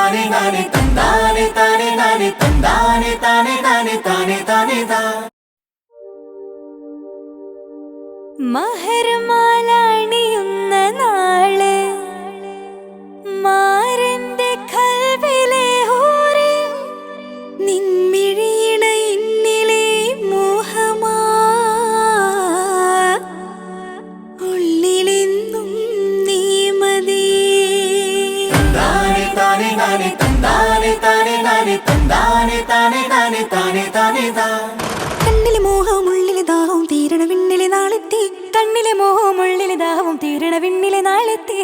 താനെ താനെ തന്താനെ താനെ താനെ തന്താനെ താനെ താനെ താനെ താനെ താ മഹർമാലണിയുന്ന നാള് മാരന്റെ കൽവിലെ ഹൂറി നിൻമിഴിയിണ ഇന്നിലെ മോഹമാ ഉള്ളിലെന്നും നീ മതി താനെ താനെ താനെ തന്താനെ താനെ താനെ തന്താനെ താനെ താനെ താനെ താനെ താ കണ്ണിലെ മോഹം ഉള്ളിലെ ദാഹവും തീരണ വിണ്ണിലെ നാളെത്തി കണ്ണിലെ മോഹം ഉള്ളിലെ ദാഹവും തീരണ വിണ്ണിലെ നാളെത്തി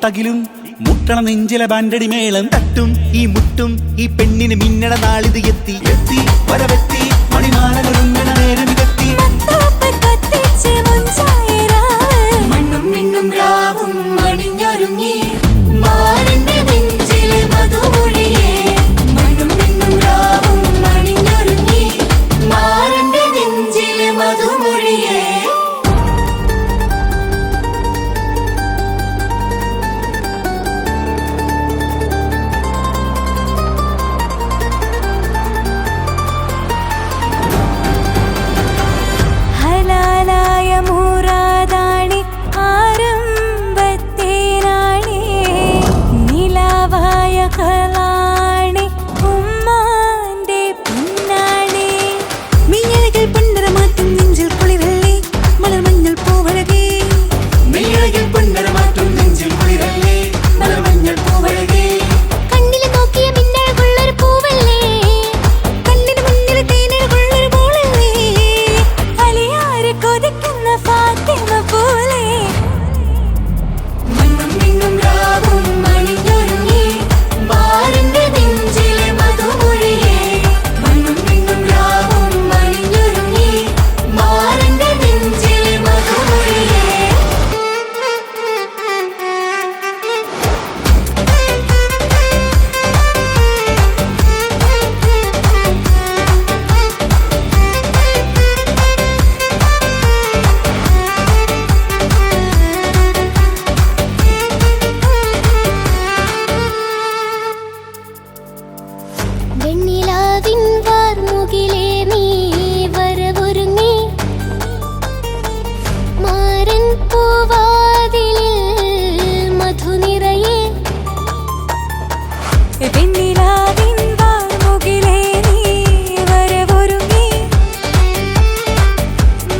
തകിലും മുട്ടണ നെഞ്ചിലെ ബാൻഡടി മേളം തട്ടും ഈ മുട്ടും ഈ പെണ്ണിന് മിന്നട നാളിത് എത്തി എത്തി വരവെത്തി മണിമാലകളുങ്ങണ നേരമിതെത്തി മണ്ണും മിണ്ണും രാവും മണിഞ്ഞൊരുങ്ങി മാരന്റെ നെഞ്ചിലെ മധുമൊഴിയേ മണ്ണും മിണ്ണും രാവും മണിഞ്ഞൊരുങ്ങി മാരന്റെ നെഞ്ചിലെ മധുമൊഴിയേ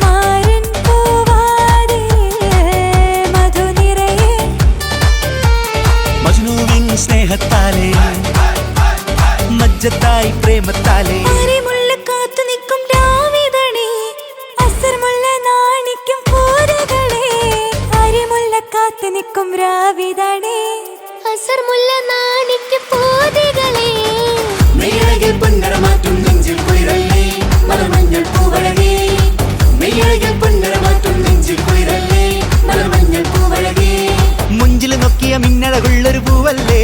മാരൻ പൂവിൻ സ്നേഹത്താലേ മജ്ജത്തായി പ്രേമത്താലേ അരിമുള്ള കാത്തു നിൽക്കും രാവിതണേ അസർമുള്ള നാണിക്കും പൂരകളെ അരിമുള്ള കാത്തു നിൽക്കും രാവിതണേ അസർമുള്ള നാണിക്കും പൂരകളെ മെയ്യഴകിൽ പൊന്നരമാറ്റും നെഞ്ചിൽ കുളിരല്ലേ മലമഞ്ഞൾ പൂവഴകേ മെയ്യഴകിൽ പൊന്നരമാറ്റും നെഞ്ചിൽ കുളിരല്ലേ മലമഞ്ഞൾ പൂവഴകേ മുഞ്ചിൽ നോക്കിയ മിന്നഴകുള്ളൊരു പൂവല്ലേ